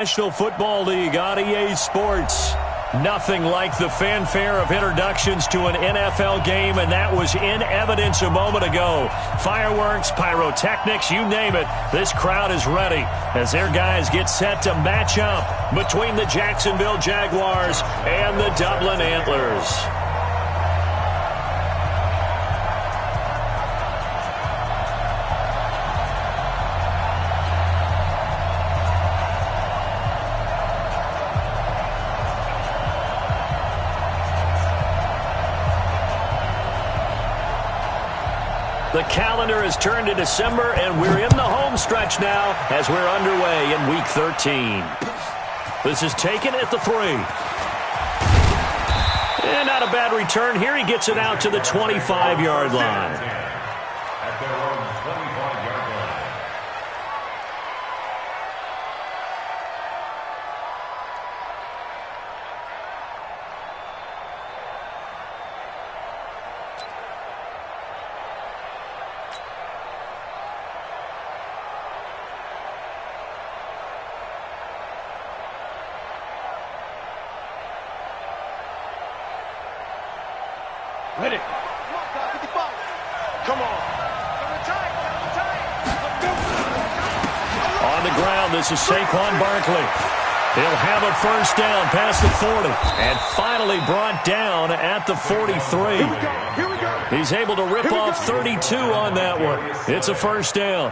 National Football League on EA Sports. Nothing like the fanfare of introductions to an NFL game, and that was in evidence a moment ago. Fireworks, pyrotechnics, you name it. This crowd is ready as their guys get set to match up between the Jacksonville Jaguars and the Dublin Antlers. The calendar has turned to December, and we're in the home stretch now as we're underway in Week 13. This is taken at the 3. And not a bad return here. He gets it out to the 25-yard line. At their own 25-yard line. Ready. Come on. On the ground, this is Saquon Barkley. He'll have a first down past the 40. And finally brought down at the 43. Here we go. He's able to rip off 32 on that one. It's a first down.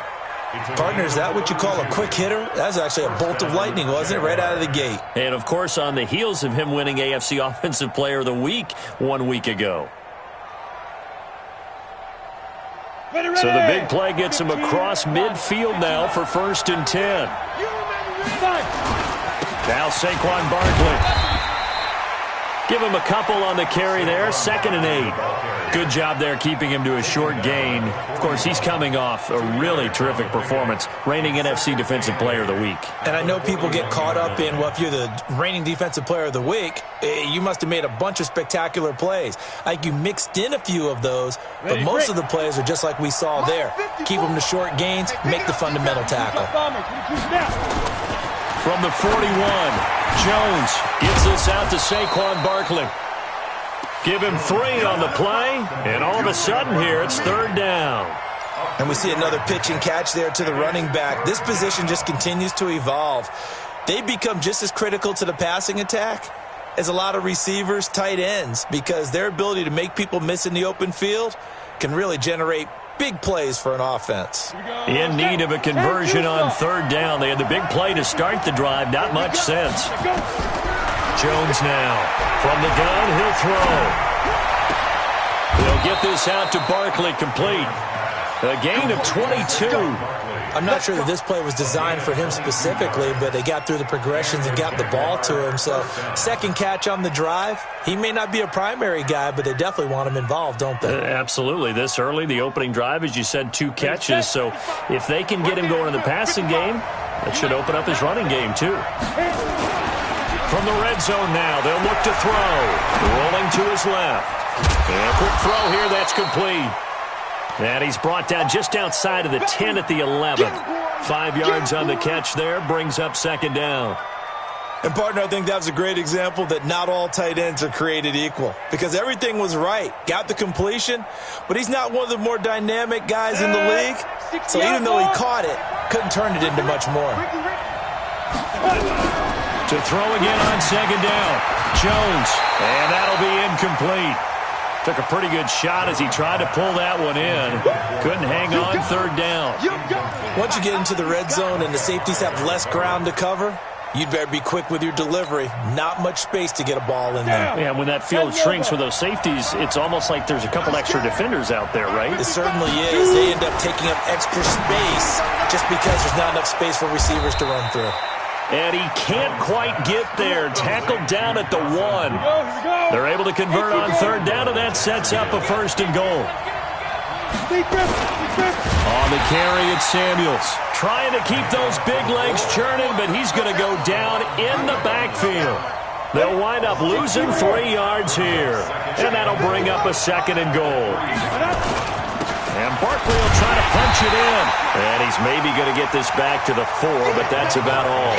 Partner, is that what you call a quick hitter? That's actually a bolt of lightning, wasn't it? Right out of the gate. And, of course, on the heels of him winning AFC Offensive Player of the Week 1 week ago. So the big play gets him across midfield now for 1st and 10. Now Saquon Barkley. Give him a couple on the carry there. 2nd and 8. Good job there keeping him to a short gain. Of course, he's coming off a really terrific performance, reigning NFC Defensive Player of the Week. And I know people get caught up in, well, if you're the reigning Defensive Player of the Week, you must have made a bunch of spectacular plays. Like you mixed in a few of those, but most of the plays are just like we saw there. Keep them to short gains, make the fundamental tackle. From the 41, Jones gets this out to Saquon Barkley. Give him 3 on the play, and all of a sudden here it's 3rd down. And we see another pitch and catch there to the running back. This position just continues to evolve. They become just as critical to the passing attack as a lot of receivers, tight ends, because their ability to make people miss in the open field can really generate big plays for an offense. In need of a conversion on 3rd down. They had the big play to start the drive. Not much sense. Jones now. From the gun, he'll throw. He'll get this out to Barkley, complete. A gain of 22. I'm not sure that this play was designed for him specifically, but they got through the progressions and got the ball to him. So, 2nd catch on the drive. He may not be a primary guy, but they definitely want him involved, don't they? Absolutely. This early, the opening drive, as you said, 2 catches. So, if they can get him going in the passing game, that should open up his running game, too. From the red zone now, they'll look to throw. Rolling to his left. And a quick throw here, that's complete. And he's brought down just outside of the 10 at the 11. 5 yards on the catch there, brings up 2nd down. And, partner, I think that was a great example that not all tight ends are created equal. Because everything was right. Got the completion, but he's not one of the more dynamic guys in the league. So even though he caught it, couldn't turn it into much more. To throw again on 2nd down. Jones, and that'll be incomplete. Took a pretty good shot as he tried to pull that one in. Couldn't hang on 3rd down. Once you get into the red zone and the safeties have less ground to cover, you'd better be quick with your delivery. Not much space to get a ball in there. Yeah, when that field shrinks with those safeties, it's almost like there's a couple extra defenders out there, right? It certainly is. They end up taking up extra space just because there's not enough space for receivers to run through. And he can't quite get there. Tackled down at the 1. They're able to convert on 3rd down, and that sets up a 1st and goal. On the carry, it's Samuels. Trying to keep those big legs churning, but he's going to go down in the backfield. They'll wind up losing 3 yards here. And that'll bring up a 2nd and goal. And Barkley will try to punch it in. And he's maybe going to get this back to the 4, but that's about all.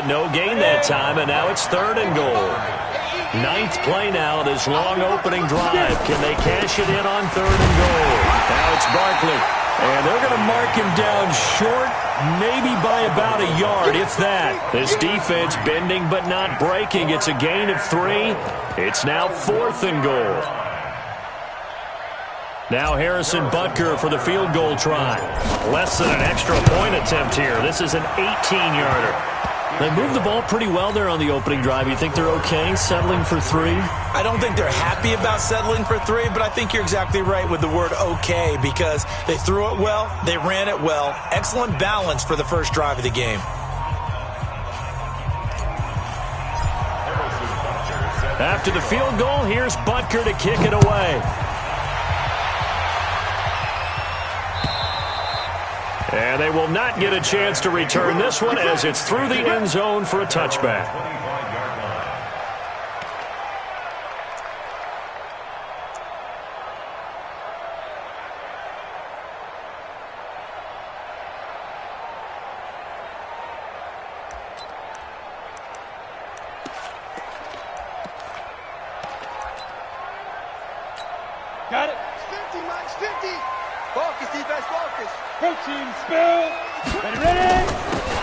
but no gain that time, and now it's 3rd and goal. 9th play now, this long opening drive. Can they cash it in on 3rd and goal? Now it's Barkley, and they're going to mark him down short, maybe by about a yard, if that. This defense bending but not breaking. It's a gain of 3. It's now 4th and goal. Now Harrison Butker for the field goal try. Less than an extra point attempt here. This is an 18-yarder. They moved the ball pretty well there on the opening drive. You think they're okay settling for 3? I don't think they're happy about settling for 3, but I think you're exactly right with the word okay, because they threw it well, they ran it well. Excellent balance for the first drive of the game. After the field goal, here's Butker to kick it away. And they will not get a chance to return this one as it's through the end zone for a touchback. Got it. 50, Max, 50. Focus, defense, focus. Coaching spell. Ready?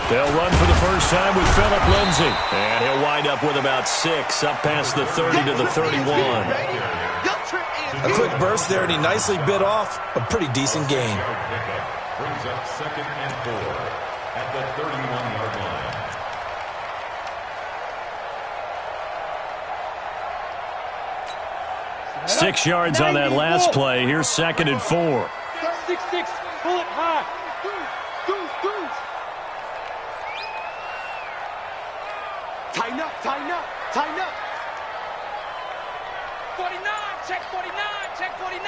They'll run for the first time with Phillip Lindsay. And he'll wind up with about 6, up past the 30 to the 31. A quick burst there, and he nicely bit off a pretty decent gain. Brings up 2nd and 4 at the 31-yard line. Six yards on that last play. Here's 2nd and 4. 6-6. Pull it high. Tighten up, tighten up, tighten up. 49, check 49, check 49.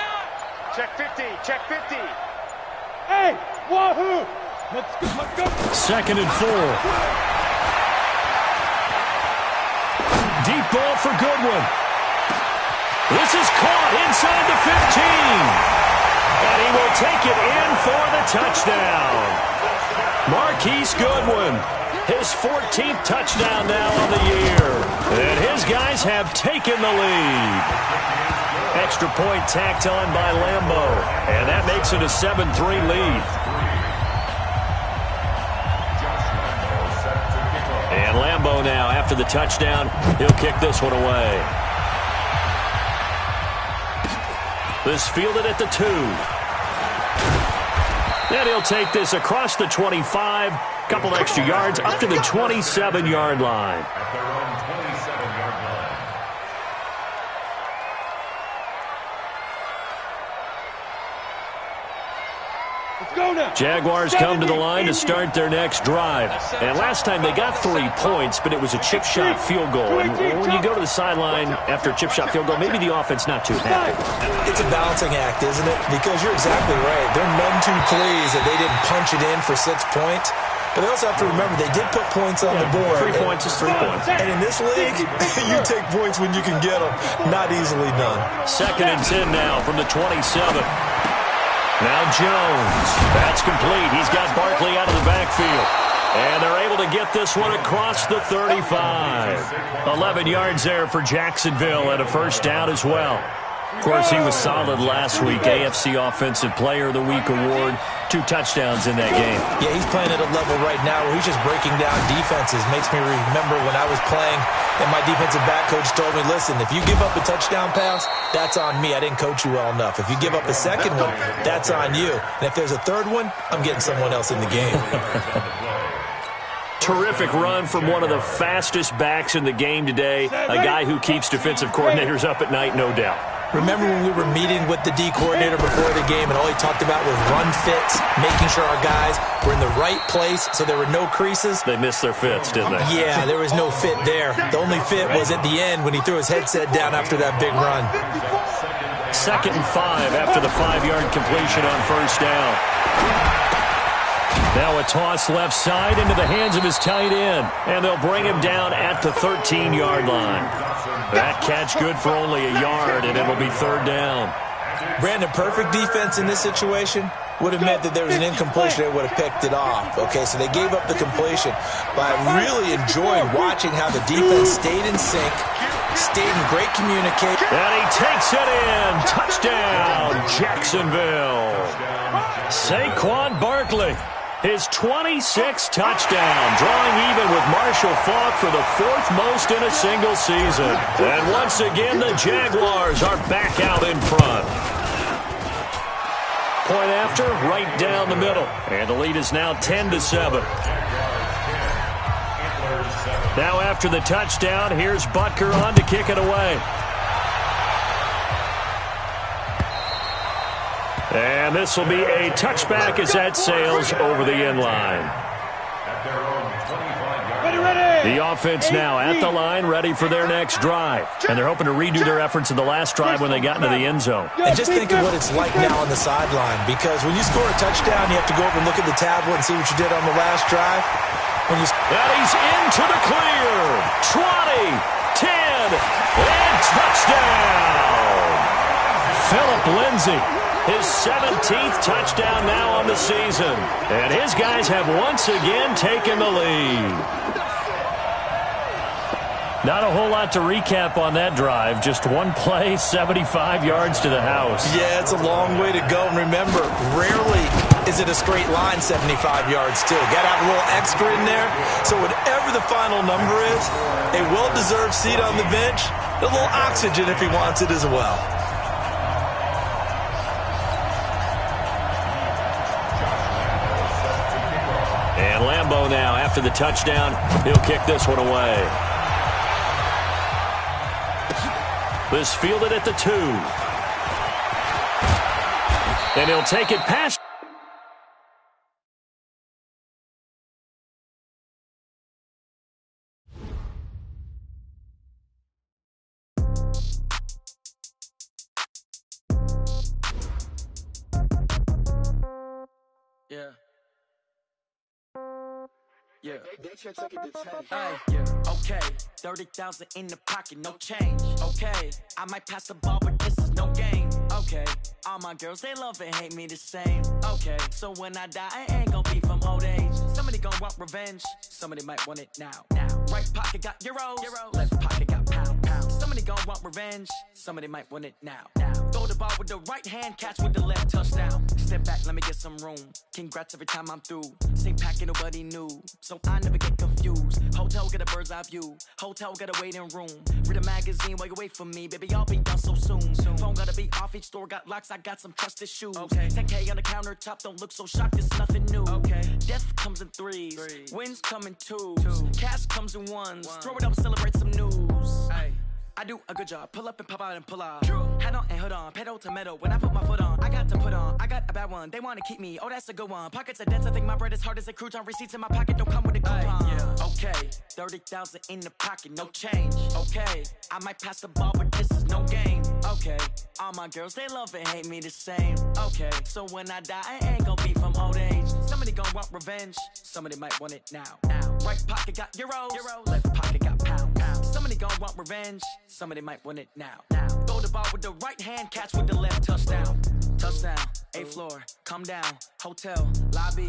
Check 50, check 50. Hey, wahoo! Let's go, let's go. 2nd and 4. Deep ball for Goodwin. This is caught inside the 15. And he will take it in for the touchdown. Marquise Goodwin, his 14th touchdown now on the year. And his guys have taken the lead. Extra point tacked on by Lambo. And that makes it a 7-3 lead. And Lambo now, after the touchdown, he'll kick this one away. This fielded at the 2. And he'll take this across the 25. Couple extra yards up to the 27-yard line. At their own 27-yard line. Let's go now. Jaguars come to the line to start their next drive. And last time they got 3 points, but it was a chip shot field goal. And when you go to the sideline after a chip shot field goal, maybe the offense not too happy. It's a balancing act, isn't it? Because you're exactly right. They're none too pleased that they didn't punch it in for 6 points. But they also have to remember they did put points on the board. 3 points is 3 points. And in this league, you take points when you can get them. Not easily done. 2nd and 10 now from the 27. Now Jones. That's complete. He's got Barkley out of the backfield. And they're able to get this one across the 35. 11 yards there for Jacksonville and a first down as well. Of course, he was solid last week. AFC Offensive Player of the Week award. 2 touchdowns in that game. Yeah, he's playing at a level right now where he's just breaking down defenses. Makes me remember when I was playing and my defensive back coach told me, listen, if you give up a touchdown pass, that's on me. I didn't coach you well enough. If you give up a second one, that's on you. And if there's a third one, I'm getting someone else in the game. Terrific run from one of the fastest backs in the game today. A guy who keeps defensive coordinators up at night, no doubt. Remember when we were meeting with the D coordinator before the game and all he talked about was run fits, making sure our guys were in the right place so there were no creases? They missed their fits, didn't they? Yeah, there was no fit there. The only fit was at the end when he threw his headset down after that big run. 2nd and 5 after the 5-yard completion on first down. Now a toss left side into the hands of his tight end. And they'll bring him down at the 13-yard line. That catch good for only a yard, and it'll be 3rd down. Brandon, perfect defense in this situation. would have meant that there was an incompletion. They would have picked it off. Okay, so they gave up the completion. But I really enjoyed watching how the defense stayed in sync, stayed in great communication. And he takes it in. Touchdown, Jacksonville. Saquon Barkley, his 26th touchdown, drawing even with Marshall Faulk for the 4th most in a single season. And once again, the Jaguars are back out in front. Point after, right down the middle. And the lead is now 10-7. Now after the touchdown, here's Butker on to kick it away. And this will be a touchback as that sails over the end line. The offense now at the line, ready for their next drive. And they're hoping to redo their efforts in the last drive when they got into the end zone. And just think of what it's like now on the sideline, because when you score a touchdown, you have to go over and look at the tablet and see what you did on the last drive. And he's into the clear. 20, 10, and touchdown. Philip Lindsay, his 17th touchdown now on the season. And his guys have once again taken the lead. Not a whole lot to recap on that drive. Just one play, 75 yards to the house. Yeah, it's a long way to go. And remember, rarely is it a straight line 75 yards, too. Got to have a little extra in there. So whatever the final number is, a well-deserved seat on the bench, a little oxygen if he wants it as well. And Lambeau now, after the touchdown, he'll kick this one away. This fielded at the 2. And he'll take it past. Yeah. Yeah. Yeah. Okay. 30,000 in the pocket, no change. Okay. I might pass the ball, but this is no game. Okay. All my girls, they love and hate me the same. Okay. So when I die, I ain't gonna be from old age. Somebody gonna want revenge. Somebody might want it now. Right pocket got euros. Left pocket got pound. Somebody gonna want revenge. Somebody might want it now. Throw the ball with the right hand, catch with the left, touchdown. Step back, let me get some room. Congrats every time I'm through. Same packet, nobody knew. So I never get confused. Hotel get a bird's eye view. Hotel got a waiting room. Read a magazine while you wait for me. Baby, I'll be done so soon. Phone gotta be off, each store got locks. I got some trusted shoes. 10K on the countertop, don't look so shocked, it's nothing new. Death comes in threes. Wins come in twos. Cash comes in ones. Throw it up, celebrate some news. I do a good job. Pull up and pop out and pull out. Head on and hood on. Pedal to metal. When I put my foot on, I got to put on. I got a bad one. They want to keep me. Oh, that's a good one. Pockets are dense. I think my bread is hard as a crouton. Receipts in my pocket don't come with a coupon. Okay. 30,000 in the pocket. No change. Okay. I might pass the ball, but this is no game. Okay. All my girls, they love and hate me the same. Okay. So when I die, I ain't gonna be from old age. Somebody gonna want revenge. Somebody might want it now. Right pocket got euros. Left pocket got pound. Somebody gonna want revenge. Somebody might want it now. Throw the ball with the right hand, catch with the left, touchdown. Touchdown, 8th floor, come down, hotel, lobby.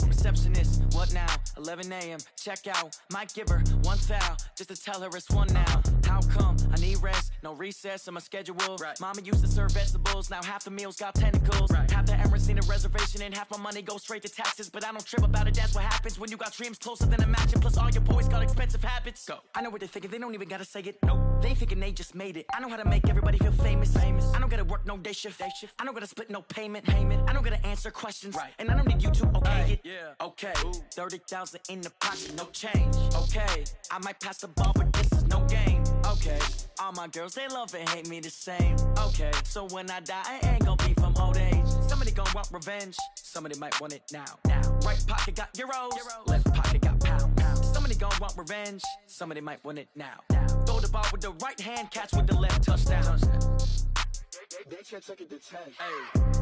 Receptionist, what now? 11 a.m., check out. Might give her one foul, just to tell her it's one now. How come? I need rest, no recess in my schedule. Mama used to serve vegetables, now half the meals got tentacles. Half the errands need a reservation and half my money goes straight to taxes. But I don't trip about it, that's what happens when you got dreams closer than a match. And plus all your boys got expensive habits. Go. I know what they're thinking, they don't even gotta say it. Nope. They thinking they just made it. I know how to make everybody feel famous. I don't gotta work no day shift. I don't gotta split no payment. I don't gotta answer questions. And I don't need you to okay it. Okay, 30,000 in the pocket, no change. Okay, I might pass the ball, but this is no game. Okay, all my girls, they love and hate me the same. Okay, so when I die, I ain't gonna be from old age. Somebody gonna want revenge. Somebody might want it now. Right pocket got euros. Left pocket got pound. Somebody gonna want revenge. Somebody might want it now. Throw the ball with the right hand, catch with the left, touchdown. They can't take it to 10. Hey.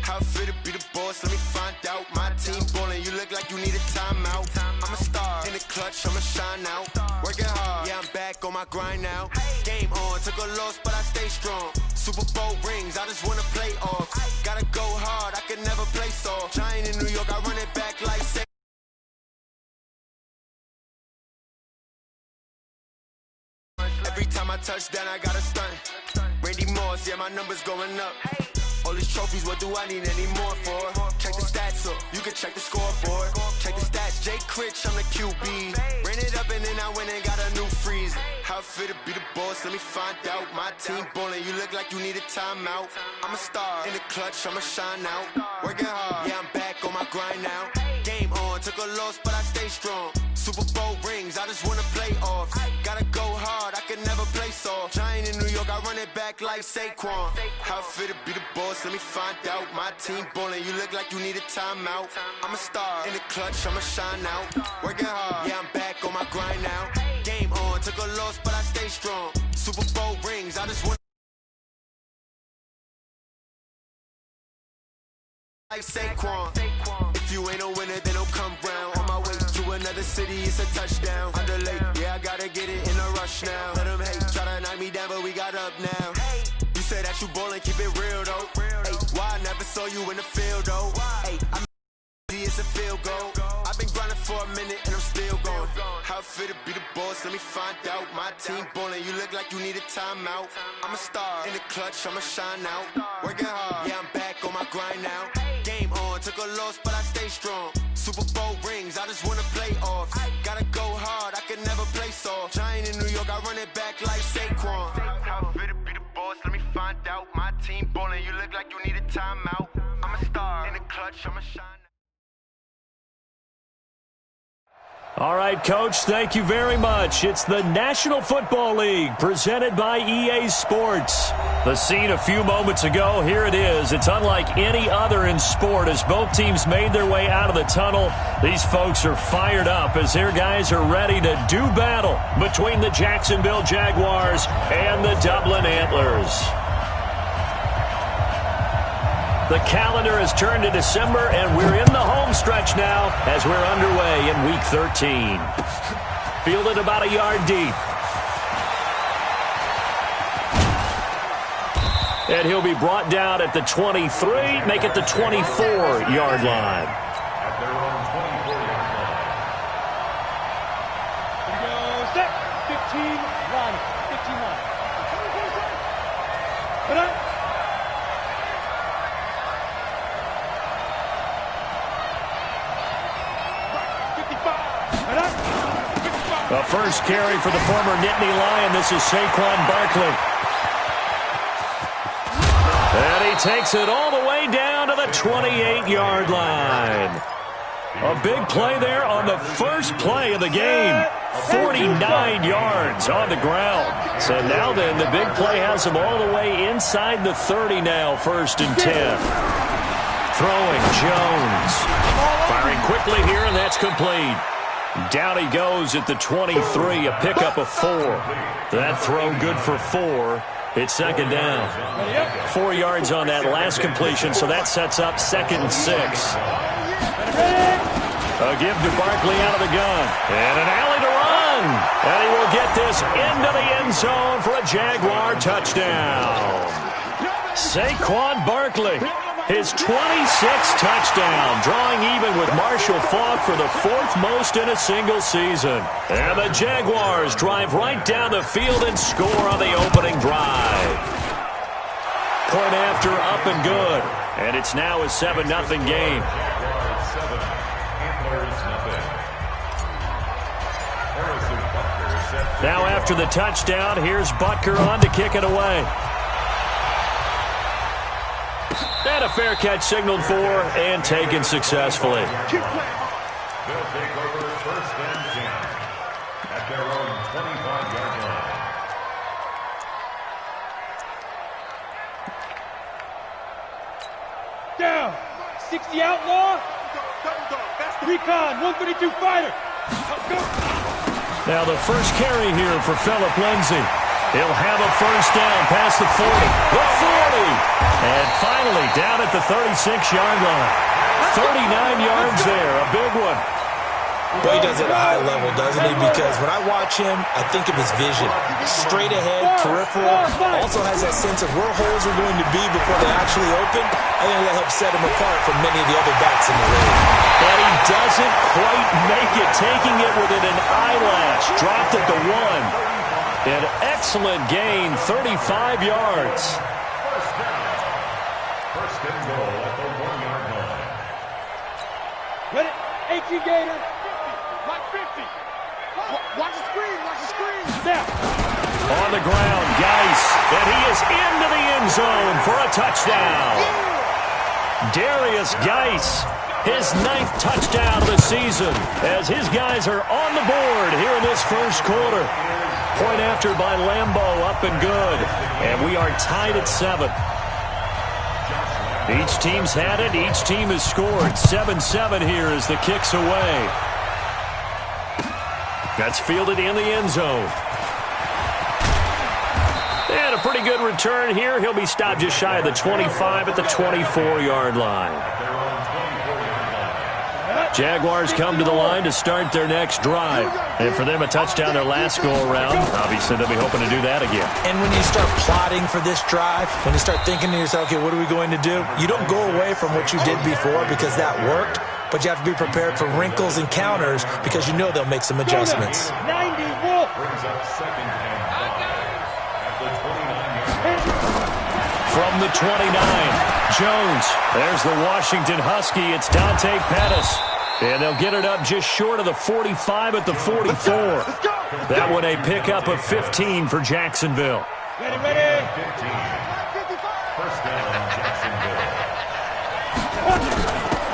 How fit to be the boss? Let me find out. My team ballin', you look like you need a timeout. I'm a star in the clutch, I'ma shine out. Working hard, yeah, I'm back on my grind now. Game on, took a loss, but I stay strong. Super Bowl rings, I just wanna play off. Gotta go hard, I can never play soft. Giant in New York, I run it back like say. Every time I touch down, I got a stunt. Randy Moss, yeah, my numbers going up. All these trophies, what do I need any more for? Check the stats up, you can check the scoreboard. Check the stats, Jay Critch, I'm the QB. Ran it up and then I went and got a new freeze. How fit to be the boss, let me find out. My team ballin', you look like you need a timeout. I'm a star in the clutch, I'ma shine out. Working hard, yeah, I'm back on my grind now. Game on, took a loss, but I stay strong. Super Bowl rings, I just wanna play off. Gotta go hard, I can never play soft. Giant in New York, I run it back like Saquon. How fit to be the boss, let me find out. My team ballin', you look like you need a timeout. I'm a star in the clutch, I'ma shine out. Working hard, yeah, I'm back on my grind now. Game on, took a loss, but I stay strong. Super Bowl rings, I just wanna like Saquon. If you ain't a winner, then don't come round. On my way to another city, it's a touchdown. Underlay, yeah, I gotta get it in a rush now. Let them hate, try to knock me down, but we got up now. You said that you ballin', keep it real though. Hey, why I never saw you in the field though? Hey, I'm it's a field goal. I've been grinding for a minute and I'm still going. How fit to be the boss, let me find out. My team ballin', you look like you need a timeout. I'm a star in the clutch, I'ma shine out. Working hard, yeah, I'm back on my grind now. Game on, took a loss, but I stay strong. Super Bowl rings, I just wanna play off. Gotta go hard, I can never play soft. Giant in New York, I run it back like Saquon. How fit to be the boss, let me find out. My team ballin', you look like you need a timeout. I'm a star in the clutch, I'ma shine out. All right, Coach, thank you very much. It's the National Football League presented by EA Sports. The scene a few moments ago, here it is. It's unlike any other in sport as both teams made their way out of the tunnel. These folks are fired up as their guys are ready to do battle between the Jacksonville Jaguars and the Dublin Antlers. The calendar has turned to December, and we're in the home stretch now as we're underway in Week 13. Fielded about a yard deep. And he'll be brought down at the 23, make it the 24-yard line. At their own 24-yard line. Here we go, set, 15 line, 15 line. Put up. The first carry for the former Nittany Lion. This is Saquon Barkley. And he takes it all the way down to the 28-yard line. A big play there on the first play of the game. 49 yards on the ground. So now then, the big play has him all the way inside the 30 now, 1st and 10. Throwing Jones. Firing quickly here, and that's complete. Down he goes at the 23, a pickup of 4. That throw good for 4. It's second down. 4 yards on that last completion, so that sets up 2nd and 6. A give to Barkley out of the gun. And an alley to run. And he will get this into the end zone for a Jaguar touchdown. Saquon Barkley. His 26th touchdown, drawing even with Marshall Faulk for the 4th most in a single season. And the Jaguars drive right down the field and score on the opening drive. Point after, up and good. And it's now a 7-0 game. Jaguars 7, Antlers nothing. Harrison Butker set. Now after the touchdown, here's Butker on to kick it away. And a fair catch signaled for and taken successfully. They'll take over 1st and 10 at their own 25-yard line. Down. 60 outlaw. Recon, 132 fighter. Let's go. Now the first carry here for Phillip Lindsay. He'll have a first down past the 40, the 40, and finally down at the 36-yard line. 39 yards there, a big one. Well, he does it at a high level, doesn't he? Because when I watch him, I think of his vision. Straight ahead, peripheral, also has that sense of where holes are going to be before they actually open. I think that helps set him apart from many of the other backs in the league. And he doesn't quite make it, taking it within an eyelash. Dropped at the 1. An excellent gain, 35 yards. First and goal at the 1-yard line. Ready? 18 Gator. Like 50. Watch the screen. Watch the screen. Snap. On the ground, Geis, and he is into the end zone for a touchdown. Darius Geis, his 9th touchdown of the season, as his guys are on the board here in this first quarter. Point after by Lambeau, up and good. And we are tied at 7. Each team's had it. Each team has scored. 7-7 here as the kick's away. That's fielded in the end zone. And a pretty good return here. He'll be stopped just shy of the 25 at the 24-yard line. Jaguars come to the line to start their next drive. And for them, a touchdown their last go-around. Obviously, they'll be hoping to do that again. And when you start plotting for this drive, when you start thinking to yourself, okay, what are we going to do? You don't go away from what you did before because that worked, but you have to be prepared for wrinkles and counters because you know they'll make some adjustments. 90, Wolf. Brings up 2nd and 5 at the 29-yard line. From the 29, Jones. There's the Washington Husky. It's Dante Pettis. And they'll get it up just short of the 45 at the 44. That one a pickup of 15 for Jacksonville. Ready, ready. 15. First down, Jacksonville.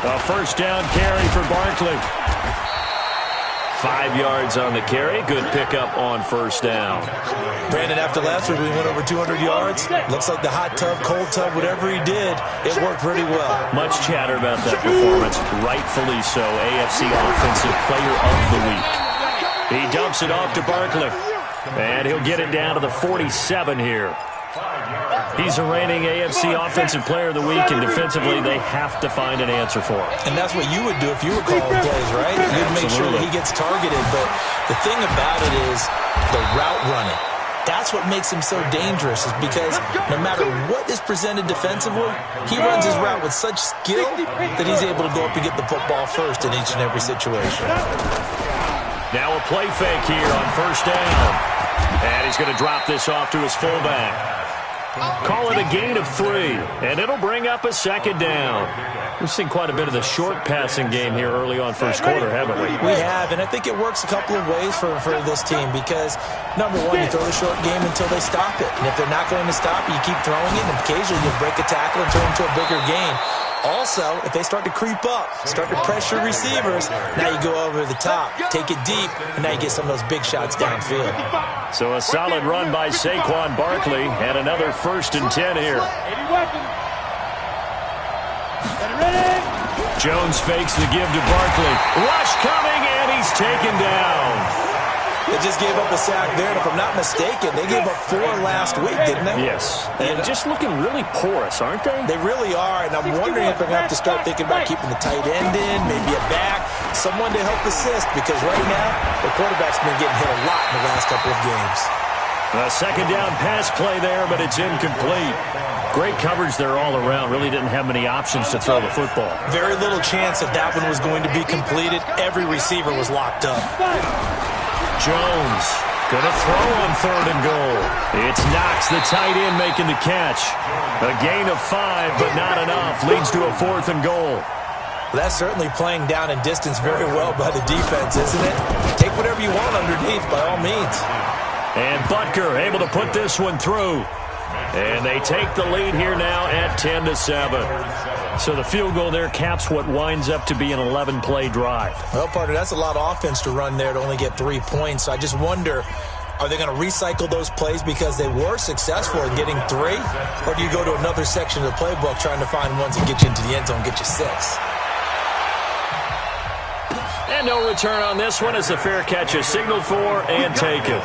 A first down carry for Barkley. 5 yards on the carry. Good pickup on first down. Brandon, after last week, we went over 200 yards. Looks like the hot tub, cold tub, whatever he did, it worked pretty well. Much chatter about that performance. Rightfully so. AFC Offensive Player of the Week. He dumps it off to Barkley. And he'll get it down to the 47 here. He's the reigning AFC Offensive Player of the Week, and defensively, they have to find an answer for him. And that's what you would do if you were calling plays, right? You'd make sure that he gets targeted. But the thing about it is the route running. That's what makes him so dangerous, is because no matter what is presented defensively, he runs his route with such skill that he's able to go up and get the football first in each and every situation. Now a play fake here on first down. And he's going to drop this off to his fullback. Call it a gain of 3, and it'll bring up a second down. We've seen quite a bit of the short passing game here early on first quarter, haven't we? We have, and I think it works a couple of ways for this team because, number one, you throw the short game until they stop it. And if they're not going to stop it, you keep throwing it, and occasionally you'll break a tackle and turn it into a bigger gain. Also, if they start to creep up, start to pressure receivers, now you go over the top, take it deep, and now you get some of those big shots downfield. So a solid run by Saquon Barkley, and another 1st and 10 here. 80 weapons. Ready? Jones fakes the give to Barkley. Rush coming, and he's taken down. They just gave up a sack there, and if I'm not mistaken, they gave up 4 last week, didn't they? Yes. And just looking really porous, aren't they? They really are, and I'm wondering if they're going to have to start thinking about keeping the tight end in, maybe a back, someone to help assist, because right now, the quarterback's been getting hit a lot in the last couple of games. A second down pass play there, but it's incomplete. Great coverage there all around. Really didn't have many options to throw the football. Very little chance that that one was going to be completed. Every receiver was locked up. Jones gonna throw on 3rd and goal. It's Knox, the tight end, making the catch. A gain of 5, but not enough. Leads to a 4th and goal. Well, that's certainly playing down in distance very well by the defense, isn't it? Take whatever you want underneath, by all means. And Butker able to put this one through. And they take the lead here now at 10-7. So the field goal there caps what winds up to be an 11-play drive. Well, partner, that's a lot of offense to run there to only get 3 points. So I just wonder, are they going to recycle those plays because they were successful in getting 3? Or do you go to another section of the playbook trying to find ones that get you into the end zone, get you 6? And no return on this one as the fair catch is signaled for and taken.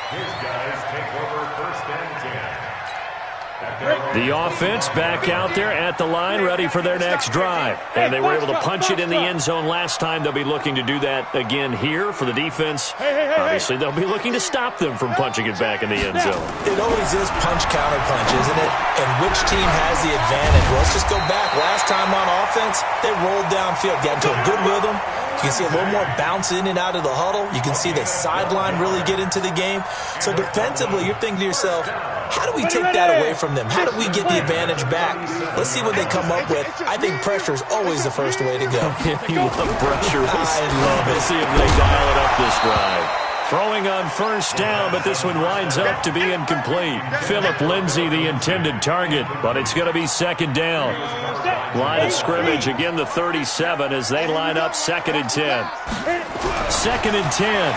His guys take over 1st and 10. The offense back out there at the line, ready for their next drive. And they were able to punch it in the end zone last time. They'll be looking to do that again here for the defense. Obviously, they'll be looking to stop them from punching it back in the end zone. It always is punch-counter-punch, isn't it? And which team has the advantage? Well, let's just go back. Last time on offense, they rolled downfield, got into a good rhythm. You can see a little more bounce in and out of the huddle. You can see the sideline really get into the game. So defensively, you're thinking to yourself, how do we take that away from them? How do we get the advantage back? Let's see what they come up with. I think pressure is always the first way to go. You love pressure. I love it. Let's see if they dial it up this drive. Throwing on 1st down, but this one winds up to be incomplete. Philip Lindsay, the intended target, but it's going to be 2nd down. Line of scrimmage, again the 37 as they line up 2nd and 10. 2nd and 10.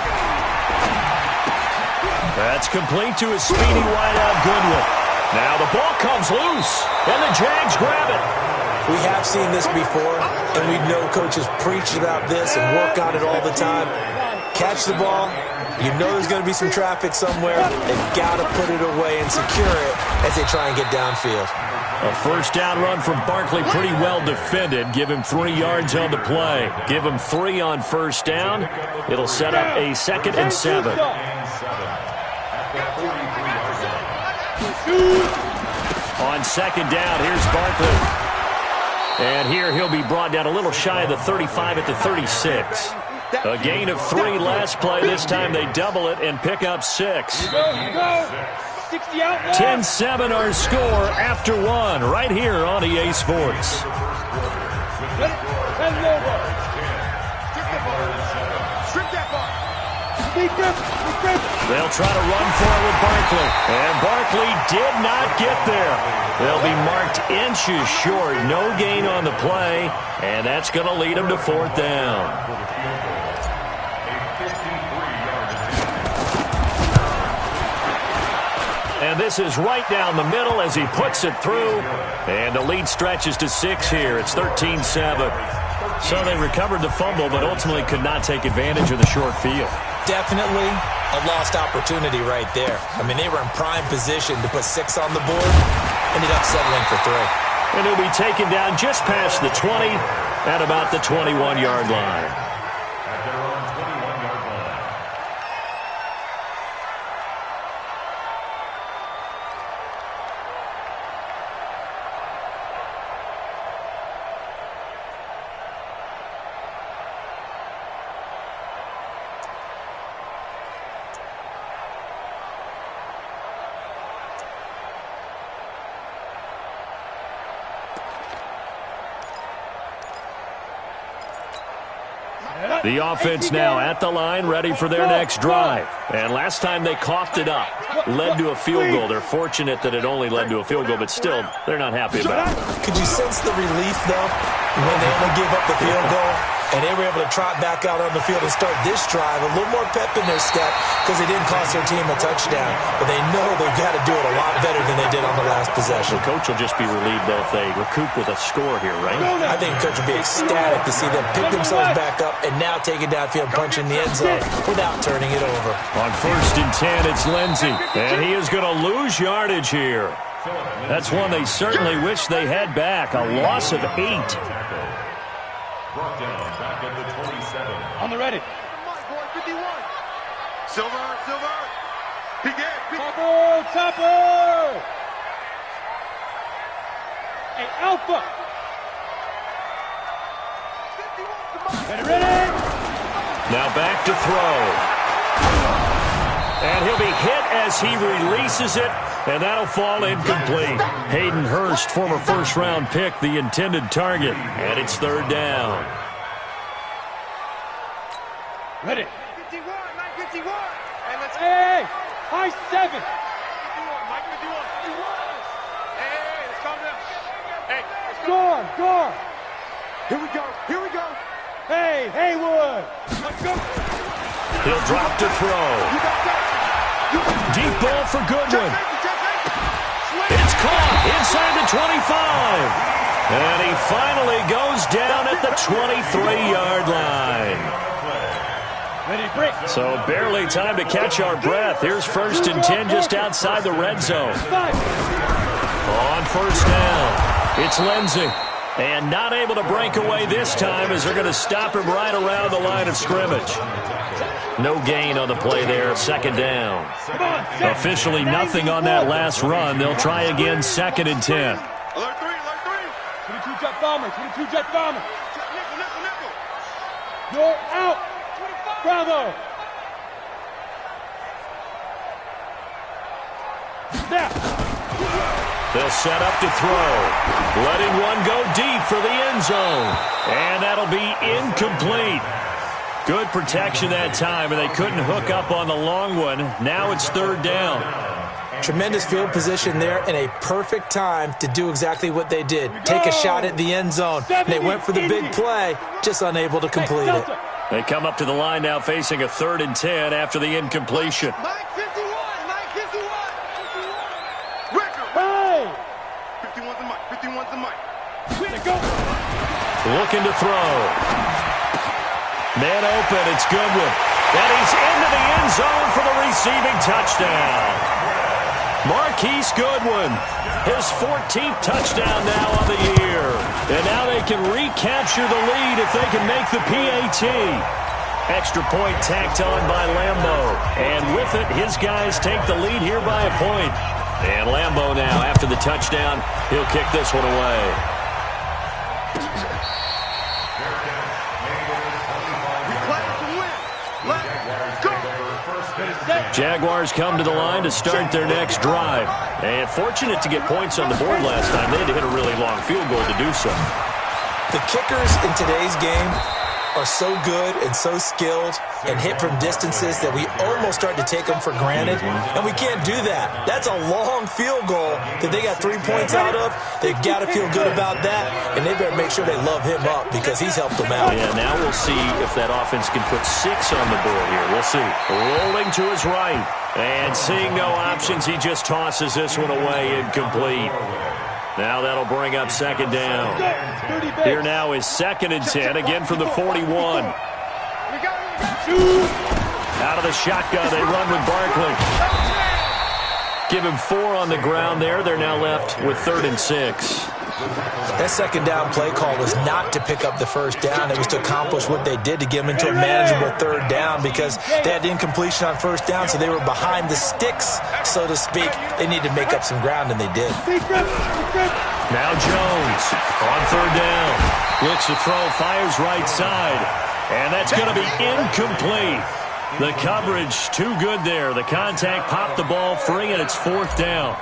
That's complete to a speedy wideout Goodwin. Now the ball comes loose, and the Jags grab it. We have seen this before, and we know coaches preach about this and work on it all the time. Catch the ball. You know there's going to be some traffic somewhere. They've got to put it away and secure it as they try and get downfield. A 1st down run from Barkley, pretty well defended. Give him 3 yards on the play. Give him 3 on 1st down. It'll set up a 2nd and 7. On 2nd down, here's Barkley. And here he'll be brought down a little shy of the 35 at the 36. A gain of 3 last play. This time they double it and pick up 6. 10-7 our score after 1 right here on EA Sports. They'll try to run for it with Barkley. And Barkley did not get there. They'll be marked inches short. No gain on the play. And that's going to lead them to 4th down. And this is right down the middle as he puts it through. And the lead stretches to 6 here. It's 13-7. So they recovered the fumble, but ultimately could not take advantage of the short field. Definitely a lost opportunity right there. I mean, they were in prime position to put 6 on the board. Ended up settling for 3. And he'll be taken down just past the 20 at about the 21-yard line. At their own 21-yard line. The offense now at the line, ready for their next drive. And last time they coughed it up, led to a field goal. They're fortunate that it only led to a field goal, but still, they're not happy about it. Could you sense the relief, though, when they only gave up the field goal? And they were able to trot back out on the field and start this drive. A little more pep in their step because they didn't cost their team a touchdown. But they know they've got to do it a lot better than they did on the last possession. The coach will just be relieved, though, if they recoup with a score here, right? I think the coach will be ecstatic to see them pick themselves back up and now take it downfield, punch in the end zone without turning it over. On 1st and 10, it's Lindsay. And he is going to lose yardage here. That's one they certainly wish they had back. A loss of 8. Brought down back at the 27. On the ready. 51. Silver. Begin. Topper. Hey, Alpha. 51. Ready. Now back to throw. And he'll be hit as he releases it, and that'll fall incomplete. Hayden Hurst, former first-round pick, the intended target, and it's 3rd down. Ready. 51. 951. And let's go. Hey, high 7. 51. Mike 51. Hey, let's calm down. Hey, let's go. Score. Here we go. Hey, Haywood. Let's go. He'll drop to throw. Deep ball for Goodwin. It's caught inside the 25. And he finally goes down at the 23-yard line. So barely time to catch our breath. Here's 1st and 10 just outside the red zone. On 1st down, it's Lindsey. And not able to break away this time as they're going to stop him right around the line of scrimmage. No gain on the play there, 2nd down. Officially nothing on that last run. They'll try again, 2nd and 10. Alert 3, alert 3. 22 jet bomber, 22 jet bomber. Nickel. You're out. Bravo. Snap. They'll set up to throw. Letting one go deep for the end zone. And that'll be incomplete. Good protection that time, and they couldn't hook up on the long one. Now it's 3rd down. Tremendous field position there and a perfect time to do exactly what they did. Take a shot at the end zone. They went for the big play, just unable to complete it. They come up to the line now facing a 3rd and 10 after the incompletion. Mike 51. Hey. 51's the mic. 51's the mic. Go. Looking to throw. Man open, it's Goodwin. And he's into the end zone for the receiving touchdown. Marquise Goodwin, his 14th touchdown now on the year. And now they can recapture the lead if they can make the PAT. Extra point tacked on by Lambo. And with it, his guys take the lead here by a point. And Lambo now, after the touchdown, he'll kick this one away. Jaguars come to the line to start their next drive. And fortunate to get points on the board last time. They had to hit a really long field goal to do so. The kickers in today's game are so good and so skilled and hit from distances that we almost start to take them for granted, and we can't do that. That's a long field goal that they got 3 points out of. They've got to feel good about that, and they better make sure they love him up because he's helped them out. Yeah, now we'll see if that offense can put 6 on the board here. We'll see. Rolling to his right, and seeing no options, he just tosses this one away, incomplete. Now that'll bring up 2nd down. Here now is 2nd and 10, again from the 41. Out of the shotgun, they run with Barkley. Give him 4 on the ground there. They're now left with 3rd and 6. That 2nd down play call was not to pick up the 1st down. It was to accomplish what they did to get them into a manageable 3rd down because they had incompletion on 1st down, so they were behind the sticks, so to speak. They needed to make up some ground, and they did. Now Jones on 3rd down. Looks to throw, fires right side. And that's going to be incomplete. The coverage too good there. The contact popped the ball free, and it's 4th down.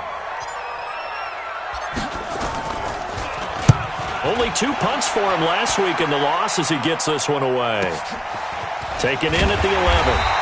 Only 2 punts for him last week in the loss as he gets this one away. Taken in at the 11.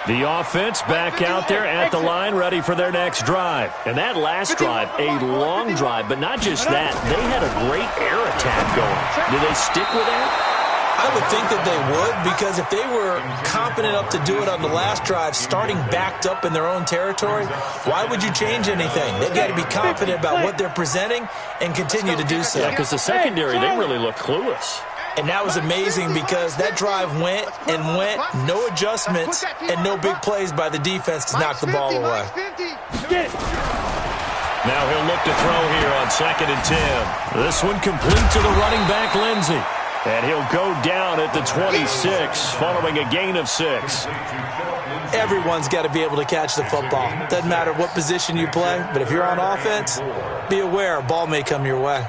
The offense back out there at the line, ready for their next drive. And that last drive, a long drive, but not just that. They had a great air attack going. Do they stick with that? I would think that they would, because if they were confident enough to do it on the last drive, starting backed up in their own territory, why would you change anything? They've got to be confident about what they're presenting and continue to do so. Yeah, because the secondary, they really look clueless. And that was amazing because that drive went and went, no adjustments, and no big plays by the defense to knock the ball away. Now he'll look to throw here on 2nd and 10. This one complete to the running back, Lindsey. And he'll go down at the 26, following a gain of 6. Everyone's got to be able to catch the football. Doesn't matter what position you play, but if you're on offense, be aware a ball may come your way.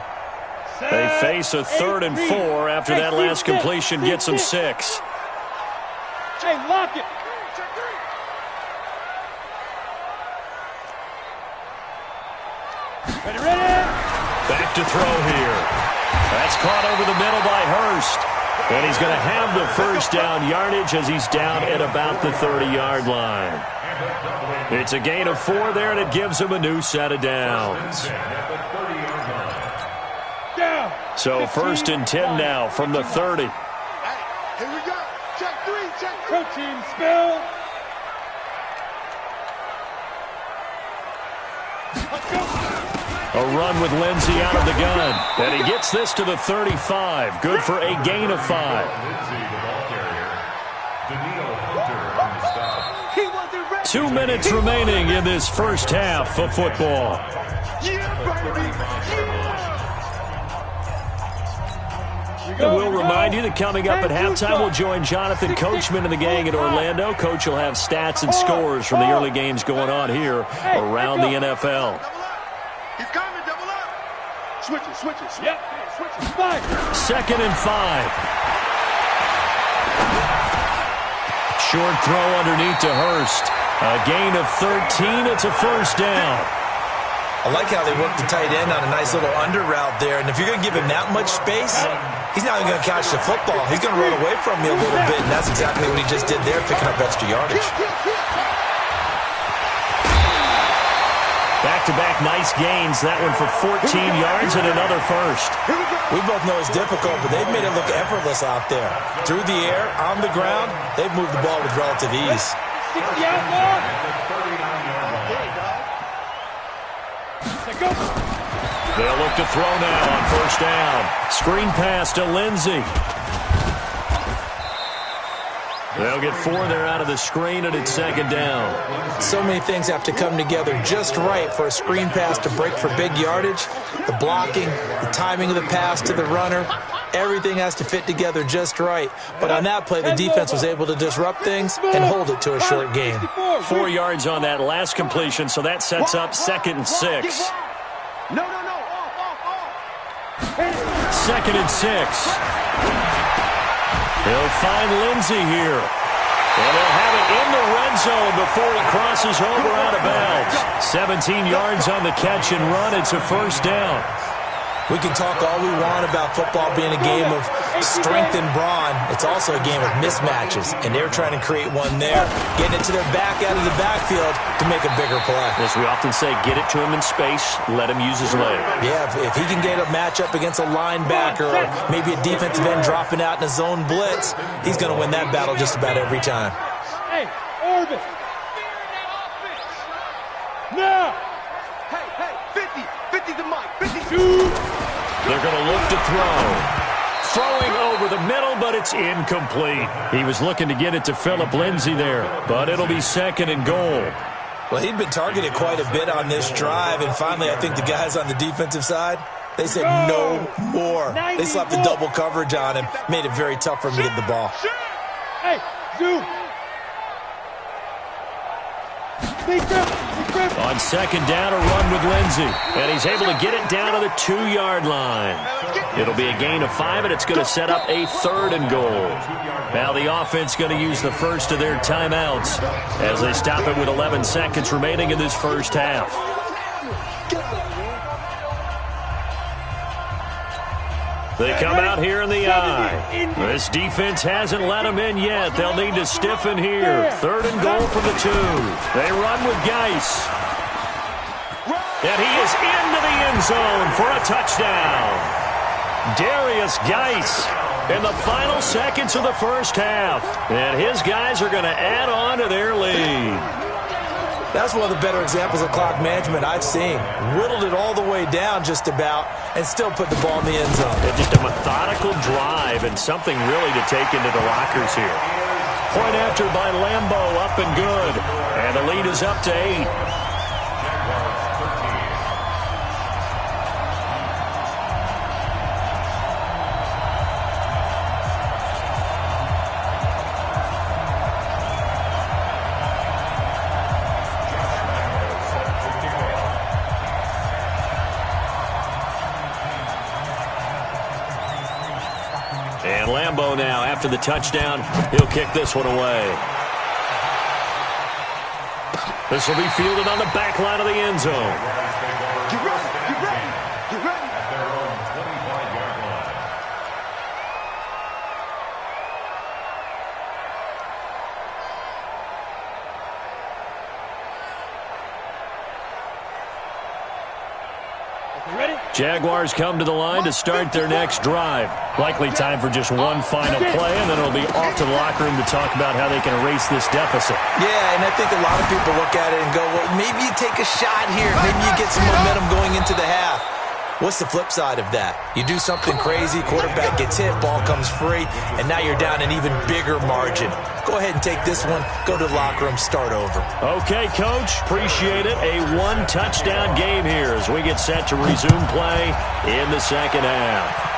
They face a 3rd and 4 after that last completion gets them 6. Hey, lock it. Ready? Back to throw here. That's caught over the middle by Hurst. And he's going to have the 1st down yardage as he's down at about the 30-yard line. It's a gain of 4 there, and it gives him a new set of downs. So 1st and 10 now from the 30. Here we go. Check 3, check 3. Protein spill. A run with Lindsey out of the gun. And he gets this to the 35. Good for a gain of 5. Lindsey, the ball carrier. Daniil Hunter on the stop. 2 minutes remaining in this first half of football. And we'll remind you that coming up at halftime, we'll join Jonathan Coachman and the gang at Orlando. Coach will have stats and scores from the early games going on here around the NFL. He's coming, double up. Switch it. Yep. Switch it. 2nd and 5. Short throw underneath to Hurst. A gain of 13. It's a first down. I like how they work the tight end on a nice little under route there. And if you're going to give him that much space, he's not even going to catch the football. He's going to run away from you a little bit, and that's exactly what he just did there, picking up extra yardage. Back-to-back nice gains. That one for 14 yards and another first. We both know it's difficult, but they've made it look effortless out there. Through the air, on the ground, they've moved the ball with relative ease. They'll look to throw now on first down. Screen pass to Lindsey. They'll get 4 there out of the screen, and it's 2nd down. So many things have to come together just right for a screen pass to break for big yardage. The blocking, the timing of the pass to the runner, everything has to fit together just right. But on that play, the defense was able to disrupt things and hold it to a short gain. 4 yards on that last completion, so that sets up 2nd and 6. No. 2nd and 6. He'll find Lindsey here. And they'll have it in the red zone before he crosses over out of bounds. 17 yards on the catch and run. It's a first down. We can talk all we want about football being a game of strength and brawn. It's also a game of mismatches, and they're trying to create one there, getting it to their back out of the backfield to make a bigger play. As we often say, get it to him in space, let him use his leg. Yeah, if he can get a matchup against a linebacker or maybe a defensive end dropping out in a zone blitz, he's going to win that battle just about every time. Hey, Orbit. Now. Hey, 50 the mic, 52. They're going to look to throw. Throwing over the middle, but it's incomplete. He was looking to get it to Phillip Lindsey there, but it'll be 2nd and goal. Well, he'd been targeted quite a bit on this drive, and finally I think the guys on the defensive side, they said no more. They slapped the double coverage on him, made it very tough for him to get the ball. Hey, zoom. On 2nd down, a run with Lindsey. And he's able to get it down to the 2-yard line. It'll be a gain of 5, and it's going to set up a 3rd and goal. Now the offense going to use the first of their timeouts as they stop it with 11 seconds remaining in this first half. They come out here in the eye. This defense hasn't let them in yet. They'll need to stiffen here. 3rd and goal from the 2. They run with Geis. And he is into the end zone for a touchdown. Darius Geis in the final seconds of the first half. And his guys are going to add on to their lead. That's one of the better examples of clock management I've seen. Whittled it all the way down just about and still put the ball in the end zone. And just a methodical drive and something really to take into the lockers here. Point after by Lambeau, up and good. And the lead is up to 8. And Lambeau now, after the touchdown, he'll kick this one away. This will be fielded on the back line of the end zone. Get ready. At their own 25-yard line. Jaguars come to the line to start their next drive. Likely time for just one final play, and then it'll be off to the locker room to talk about how they can erase this deficit. Yeah, and I think a lot of people look at it and go, well, maybe you take a shot here. Maybe you get some momentum going into the half. What's the flip side of that? You do something crazy, quarterback gets hit, ball comes free, and now you're down an even bigger margin. Go ahead and take this one, go to the locker room, start over. Okay, Coach, appreciate it. A one-touchdown game here as we get set to resume play in the second half.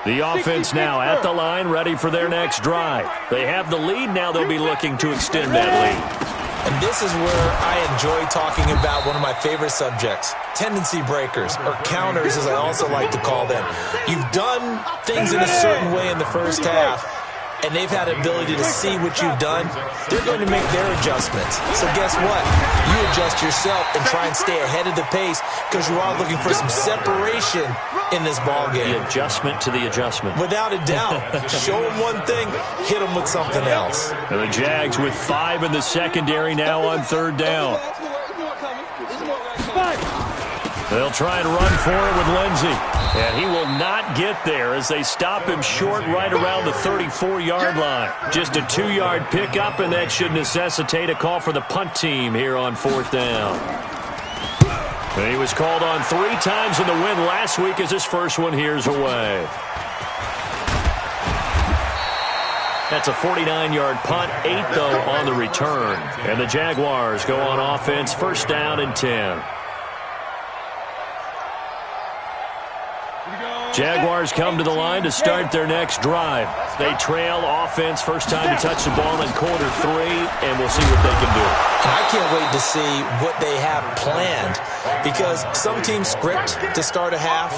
The offense now at the line, ready for their next drive. They have the lead now. They'll be looking to extend that lead. And this is where I enjoy talking about one of my favorite subjects, tendency breakers, or counters as I also like to call them. You've done things in a certain way in the first half, and they've had the ability to see what you've done. They're going to make their adjustments. So guess what? You adjust yourself and try and stay ahead of the pace because you are looking for some separation in this ball game. The adjustment to the adjustment. Without a doubt. Show them one thing, hit them with something else. And the Jags with 5 in the secondary now on third down. They'll try and run for it with Lindsey. And he will not get there as they stop him short right around the 34-yard line. Just a 2-yard pickup, and that should necessitate a call for the punt team here on fourth down. And he was called on 3 times in the win last week as his first one here's away. That's a 49-yard punt, 8 though on the return. And the Jaguars go on offense, first down and 10. Jaguars come to the line to start their next drive. They trail offense, first time to touch the ball in quarter 3, and we'll see what they can do. And I can't wait to see what they have planned because some teams script to start a half.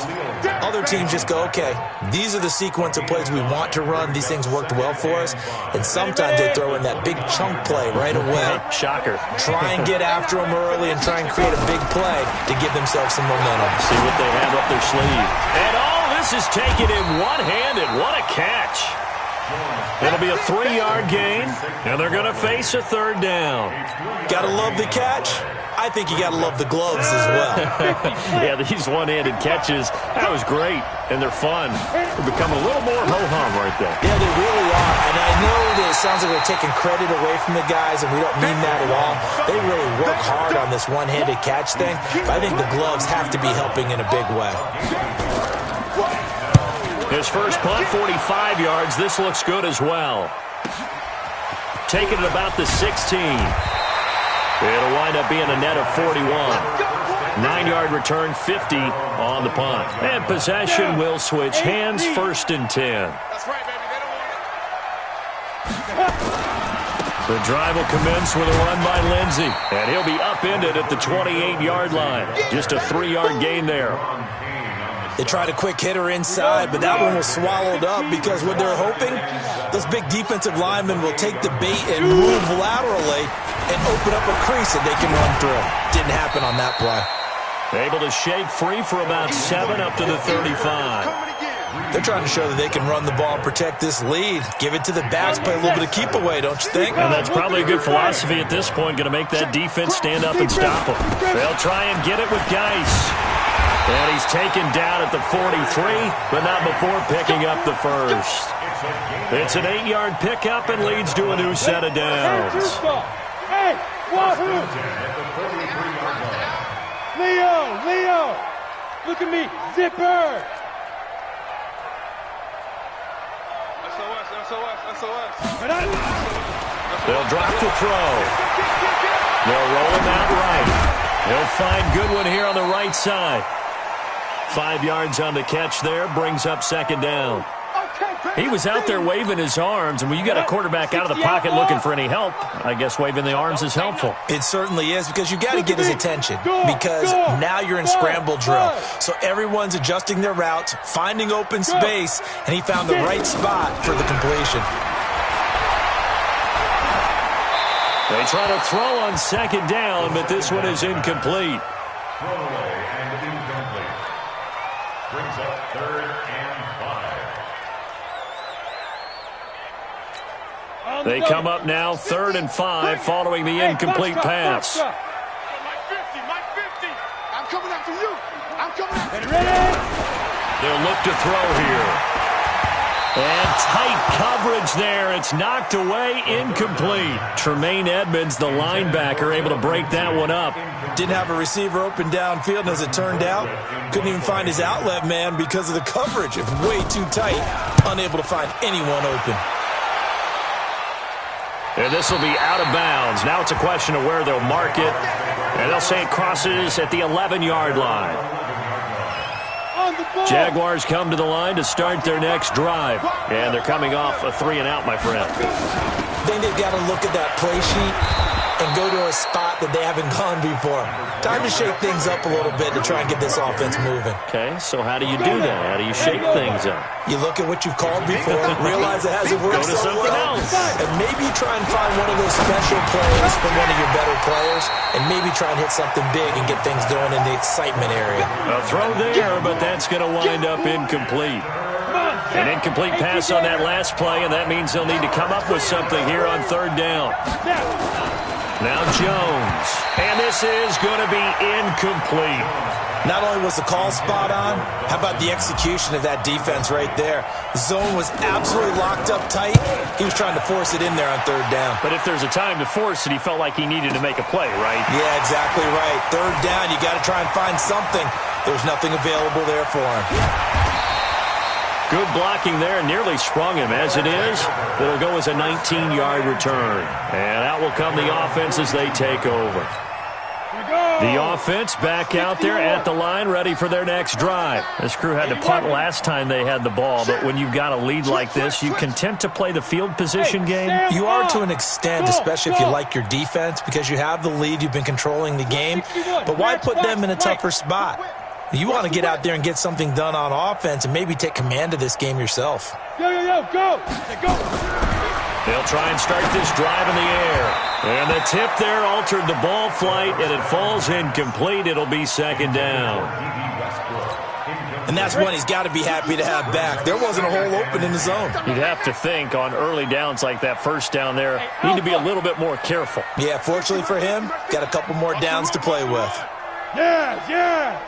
Other teams just go, okay, these are the sequence of plays we want to run. These things worked well for us. And sometimes they throw in that big chunk play right away. Shocker. Try and get after them early and try and create a big play to give themselves some momentum. See what they have up their sleeve. And all this is taken in one-handed. What a catch. It'll be a 3-yard gain, and they're going to face a third down. Gotta love the catch. I think you gotta love the gloves as well. Yeah, these one-handed catches, that was great, and they're fun. They become a little more ho-hum right there. Yeah, they really are, and I know that it sounds like we're taking credit away from the guys, and we don't mean that at all. They really work hard on this one-handed catch thing, but I think the gloves have to be helping in a big way. His first punt, 45 yards. This looks good as well. Taking it about the 16. It'll wind up being a net of 41. 9-yard return, 50 on the punt. And possession will switch hands, first and 10. That's right, baby. They don't want it. The drive will commence with a run by Lindsey. And he'll be upended at the 28-yard line. Just a 3-yard gain there. They tried a quick hitter inside, but that one was swallowed up because what they're hoping, those big defensive linemen will take the bait and move laterally and open up a crease that they can run through. Didn't happen on that play. Able to shake free for about 7 up to the 35. They're trying to show that they can run the ball and protect this lead. Give it to the backs, play a little bit of keep away, don't you think? And that's probably a good philosophy at this point, going to make that defense stand up and stop them. They'll try and get it with Geis. And he's taken down at the 43, but not before picking up the first. It's an 8-yard pickup and leads to a new set of downs. Hey, wahoo! Leo, look at me, zipper! SOS. They'll drop to throw. They'll roll him out right. He'll find Goodwin here on the right side. 5 yards on the catch there, brings up second down. He was out there waving his arms, and when you got a quarterback out of the pocket looking for any help, I guess waving the arms is helpful. It certainly is, because you got to get his attention, because now you're in scramble drill. So everyone's adjusting their routes, finding open space, and he found the right spot for the completion. They try to throw on second down, but this one is incomplete. Throwaway and incomplete. Brings up 3rd and 5. They come up now 3rd and 5 following the incomplete pass. Mike 50, Mike 50. I'm coming after you. I'm coming after you. They'll look to throw here. And tight coverage there. It's knocked away, incomplete. Tremaine Edmonds, the linebacker, able to break that one up. Didn't have a receiver open downfield, and as it turned out, couldn't even find his outlet man because of the coverage. It's way too tight, unable to find anyone open. And this will be out of bounds. Now it's a question of where they'll mark it. And they'll say it crosses at the 11-yard line. Jaguars come to the line to start their next drive. And they're coming off a 3-and-out, my friend. I think they've got to look at that play sheet and go to a spot that they haven't gone before. Time to shake things up a little bit to try and get this offense moving. Okay, so how do you do that? How do you shake things up? You look at what you've called before, realize it hasn't worked Go to so something well, else. and maybe try and find one of those special plays from one of your better players, and maybe try and hit something big and get things going in the excitement area. A throw there, but that's going to wind up incomplete. An incomplete pass on that last play, and that means they'll need to come up with something here on 3rd down. Now Jones, and this is going to be incomplete. Not only was the call spot on, how about the execution of that defense right there? The zone was absolutely locked up tight. He was trying to force it in there on 3rd down. But if there's a time to force it, he felt like he needed to make a play, right? Yeah, exactly right. 3rd down, you got to try and find something. There's nothing available there for him. Good blocking there, nearly sprung him. As it is, it'll go as a 19-yard return. And out will come the offense as they take over. The offense back out there at the line, ready for their next drive. This crew had to punt last time they had the ball, but when you've got a lead like this, you content to play the field position game? You are to an extent, especially if you like your defense, because you have the lead, you've been controlling the game. But why put them in a tougher spot? You want to get out there and get something done on offense and maybe take command of this game yourself. Go. They'll try and start this drive in the air. And the tip there altered the ball flight, and it falls incomplete. It'll be 2nd down. And that's one he's got to be happy to have back. There wasn't a hole open in the zone. You'd have to think on early downs like that 1st down there, you need to be a little bit more careful. Yeah, fortunately for him, got a couple more downs to play with. Yes.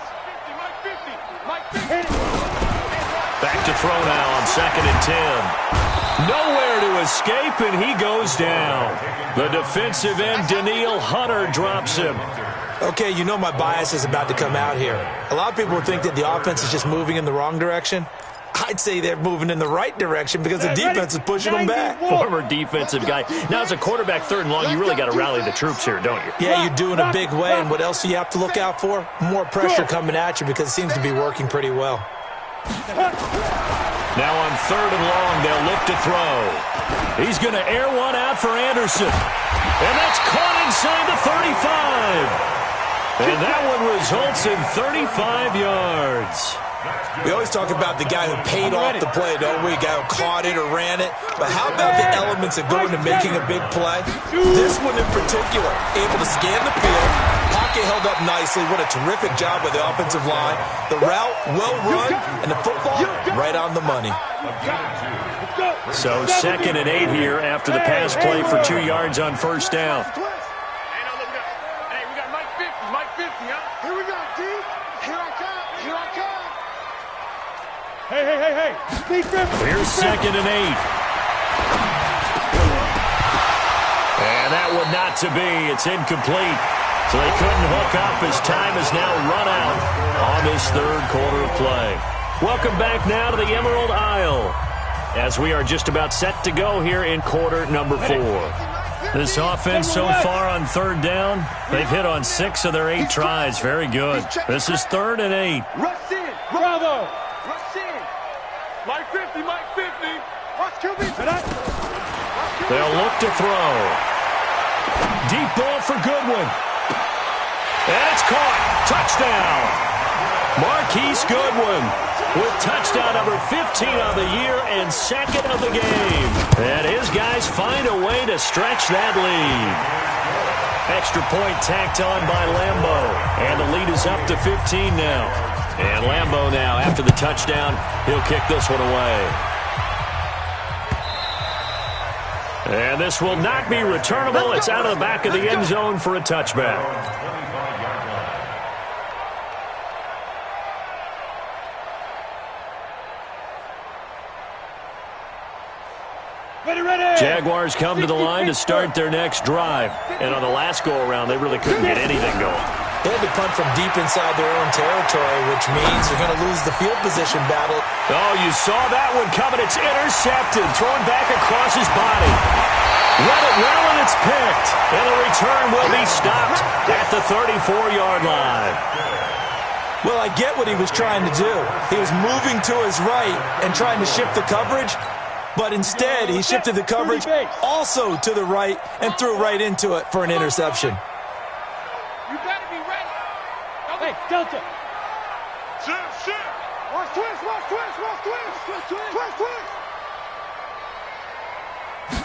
Back to throw now on 2nd and 10. Nowhere to escape, and he goes down. The defensive end, Daniil Hunter, drops him. Okay, you know my bias is about to come out here. A lot of people would think that the offense is just moving in the wrong direction. I'd say they're moving in the right direction because the defense is pushing them back. Former defensive guy. Now, as a quarterback 3rd and long, you really got to rally the troops here, don't you? Yeah, you're doing a big way, and what else do you have to look out for? More pressure coming at you because it seems to be working pretty well. Now on 3rd and long, they'll look to throw. He's going to air one out for Anderson. And that's caught inside the 35. And that one results in 35 yards. We always talk about the guy who paid off the play, don't we? The guy who caught it or ran it. But how about the elements that go into making a big play? This one in particular, able to scan the field. Pocket held up nicely. What a terrific job by the offensive line. The route, well run, and the football, right on the money. So 2nd and 8 here after the pass play for 2 yards on 1st down. Hey, we got Mike 50, Mike 50, huh? Here we go, D. Here I come. Hey. Here's 2nd and 8. And that one not to be. It's incomplete. So they couldn't hook up as time has now run out on this 3rd quarter of play. Welcome back now to the Emerald Isle as we are just about set to go here in quarter number 4. This offense so far on 3rd down, they've hit on 6 of their 8 tries. Very good. This is 3rd and 8. Rush in. Bravo. Rush in. Mike 50, Mike 50. Watch QB. They'll look to throw. Deep ball for Goodwin. And it's caught. Touchdown. Marquise Goodwin with touchdown number 15 of the year and 2nd of the game. And his guys find a way to stretch that lead. Extra point tacked on by Lambo. And the lead is up to 15 now. And Lambo now, after the touchdown, he'll kick this one away. And this will not be returnable. It's out of the back of the end zone for a touchback. Jaguars come to the line to start their next drive. And on the last go-around, they really couldn't get anything going. They had to punt from deep inside their own territory, which means they're going to lose the field position battle. Oh, you saw that one coming. It's intercepted. Thrown back across his body. Run it well, and it's picked. And the return will be stopped at the 34-yard line. Well, I get what he was trying to do. He was moving to his right and trying to shift the coverage. But instead, he shifted the coverage also to the right and threw right into it for an interception. You better be ready. Hey, Delta. Shift. Watch twist.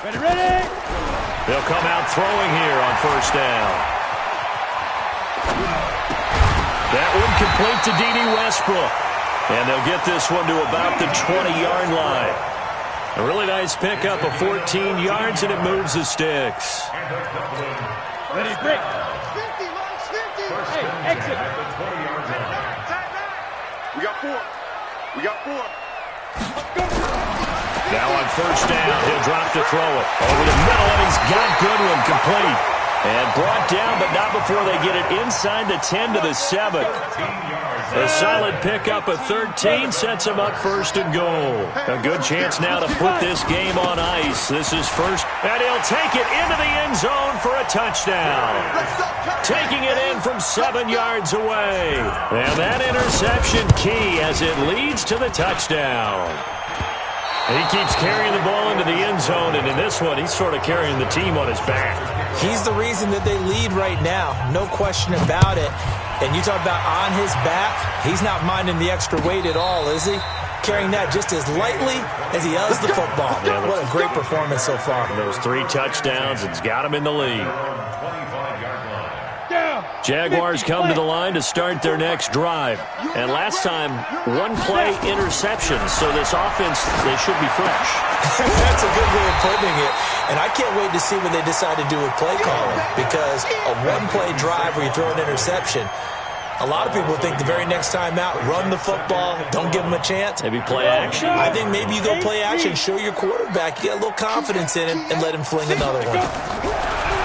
Ready. They'll come out throwing here on first down. That one complete to D.D. Westbrook. And they'll get this one to about the 20-yard line. A really nice pickup of 14 yards, and it moves the sticks. Ready, break. Hey, exit. We got four. Now on first down, he'll drop to throw it. Over the middle, and he's got Goodwin complete. And brought down, but not before they get it inside the 10 to the 7. A solid pickup of 13 sets him up first and goal. A good chance now to put this game on ice. This is first, and he'll take it into the end zone for a touchdown. Taking it in from 7 yards away. And that interception key as it leads to the touchdown. He keeps carrying the ball into the end zone, and in this one, he's sort of carrying the team on his back. He's the reason that they lead right now, no question about it. And you talk about on his back, he's not minding the extra weight at all, is he? Carrying that just as lightly as he does the football. Yeah, what a great performance so far. Those 3 touchdowns, it's got him in the lead. Jaguars come to the line to start their next drive. And last time, 1-play interception. So this offense, they should be fresh. That's a good way of putting it. And I can't wait to see what they decide to do with play calling. Because a 1-play drive where you throw an interception, a lot of people think the very next time out, run the football, don't give them a chance. Maybe play action? I think maybe you go play action, show your quarterback, you get a little confidence in him, and let him fling another one.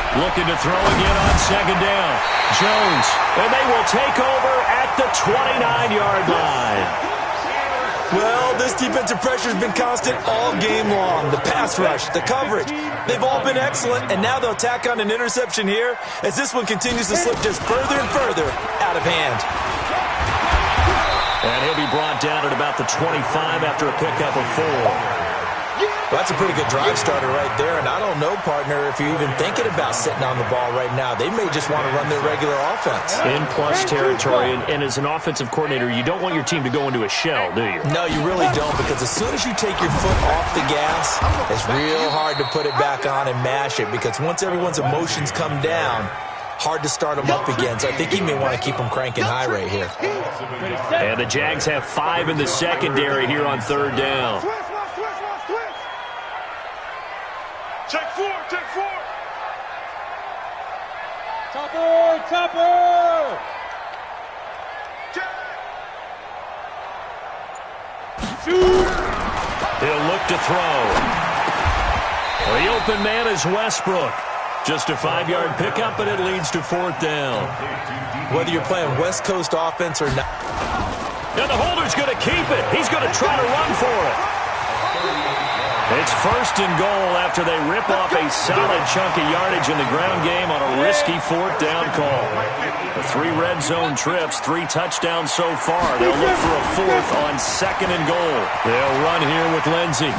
Looking to throw again on second down. Jones, and they will take over at the 29-yard line. Well, this defensive pressure has been constant all game long. The pass rush, the coverage, they've all been excellent, and now they'll tack on an interception here as this one continues to slip just further and further out of hand. And he'll be brought down at about the 25 after a pickup of 4. Well, that's a pretty good drive starter right there, and I don't know, partner, if you're even thinking about sitting on the ball right now. They may just want to run their regular offense. In plus territory, and as an offensive coordinator, you don't want your team to go into a shell, do you? No, you really don't, because as soon as you take your foot off the gas, it's real hard to put it back on and mash it, because once everyone's emotions come down, hard to start them up again. So I think he may want to keep them cranking high right here. And the Jags have 5 in the secondary here on third down. Check 4. Topper! He'll look to throw. The open man is Westbrook. Just a 5-yard pickup, and it leads to fourth down. Whether you're playing West Coast offense or not. And the holder's going to keep it. He's going to try to run for it. It's first and goal after they rip off a solid chunk of yardage in the ground game on a risky fourth down call. The 3 red zone trips, 3 touchdowns so far. They'll look for a fourth on second and goal. They'll run here with Lindsey.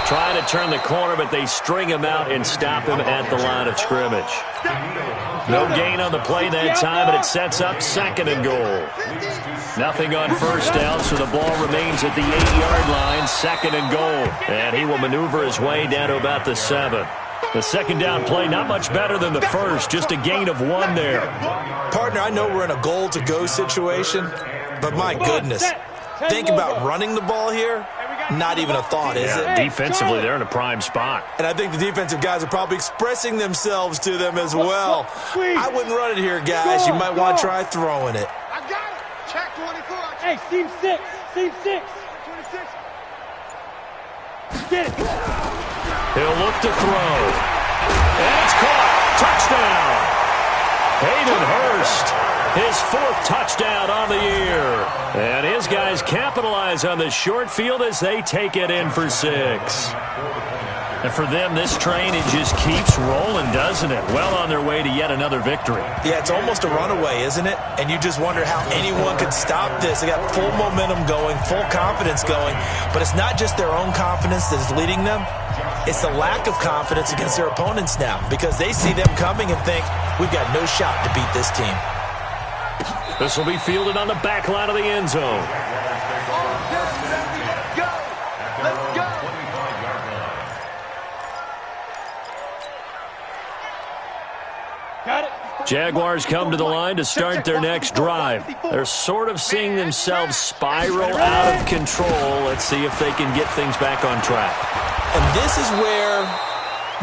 Trying to turn the corner, but they string him out and stop him at the line of scrimmage. No gain on the play that time, and it sets up second and goal. Nothing on first down, so the ball remains at the 8-yard line, second and goal. And he will maneuver his way down to about the 7. The second down play, not much better than the first, just a gain of 1 there. Partner, I know we're in a goal-to-go situation, but my goodness, think about running the ball here. not even a thought, is it? Defensively, they're in a prime spot. And I think the defensive guys are probably expressing themselves to them as well. I wouldn't run it here, guys. You might want to try throwing it. I got it. Check 24. Hey, seam 6. Seam 6. 26. Get it. He'll look to throw. And it's caught. Touchdown. Hayden Hurst, his 4th touchdown on the year. And his guys capitalize on the short field as they take it in for 6. And for them, this train, it just keeps rolling, doesn't it? Well on their way to yet another victory. Yeah, it's almost a runaway, isn't it? And you just wonder how anyone could stop this. They got full momentum going, full confidence going. But it's not just their own confidence that is leading them. It's the lack of confidence against their opponents now because they see them coming and think, we've got no shot to beat this team. This will be fielded on the back line of the end zone. Let's go. Got it. Jaguars come to the line to start their next drive. They're sort of seeing themselves spiral out of control. Let's see if they can get things back on track. And this is where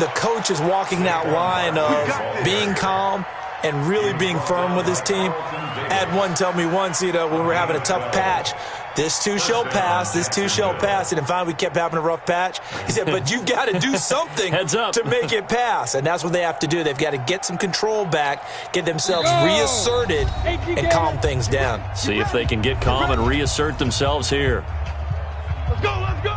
the coach is walking that line of being calm and really being firm with his team. I had one tell me once, when we were having a tough patch, this too shall pass, this too shall pass. And finally we kept having a rough patch. He said, but you've got to do something Heads up. to make it pass. And that's what they have to do. They've got to get some control back, get themselves reasserted, and calm things down. See if they can get calm and reassert themselves here. Let's go. Let's go.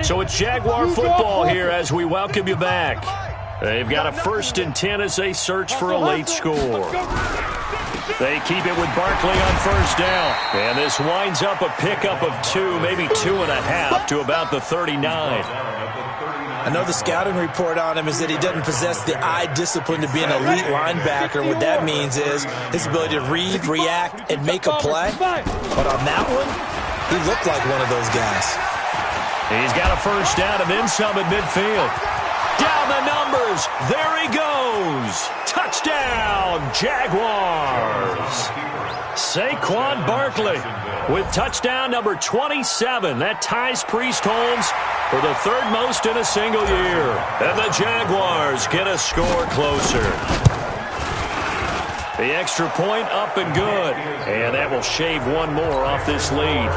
So it's Jaguar football here as we welcome you back. They've got a 1st and 10 as they search for a late score. They keep it with Barkley on 1st down. And this winds up a pickup of 2, maybe 2.5 to about the 39. I know the scouting report on him is that he doesn't possess the eye discipline to be an elite linebacker. What that means is his ability to read, react, and make a play. But on that one, he looked like one of those guys. He's got a 1st down and then some at midfield. Down the numbers. There he goes. Touchdown, Jaguars. Saquon Barkley with touchdown number 27. That ties Priest Holmes for the 3rd most in a single year. And the Jaguars get a score closer. The extra point up and good. And that will shave one more off this lead.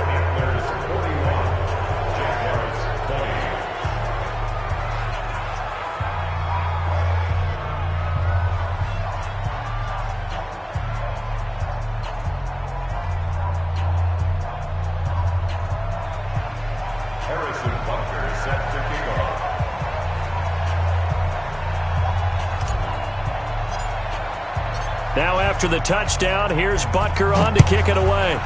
Now after the touchdown, here's Butker on to kick it away.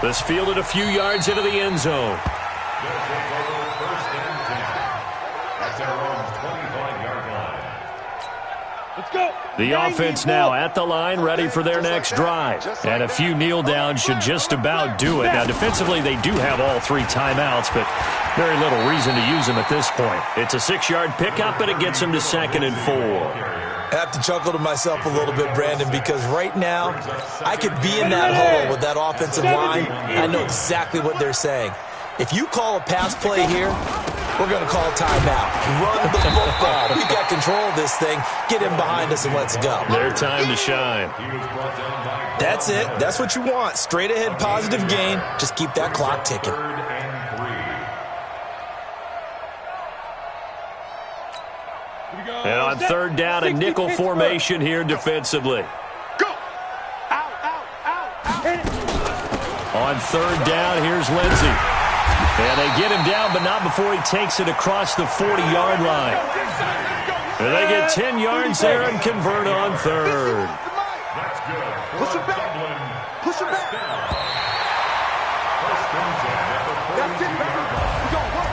This fielded a few yards into the end zone. They'll take over 1st and 10. At their own 25-yard line. Let's go. The offense now at the line, ready for their next drive. And a few kneel downs should just about do it. Now, defensively, they do have all 3 timeouts, but very little reason to use them at this point. It's a 6-yard pickup, and it gets them to 2nd and 4. I have to chuckle to myself a little bit, Brandon, because right now I could be in that huddle with that offensive line. I know exactly what they're saying. If you call a pass play here, we're going to call a timeout. Run the football. We've got control of this thing. Get him behind us and let's go. Their time to shine. That's it. That's what you want. Straight ahead positive gain. Just keep that clock ticking. 3rd and 3. And on 3rd down, a nickel formation here defensively. Go. Out, out, out, out. On 3rd down, here's Lindsey. And they get him down, but not before he takes it across the 40-yard line. And they get 10 yards there and convert on 3rd. That's good. Push him back. Push him back. 1st and 10 at the 42-yard line. That's it, baby. We go. Work.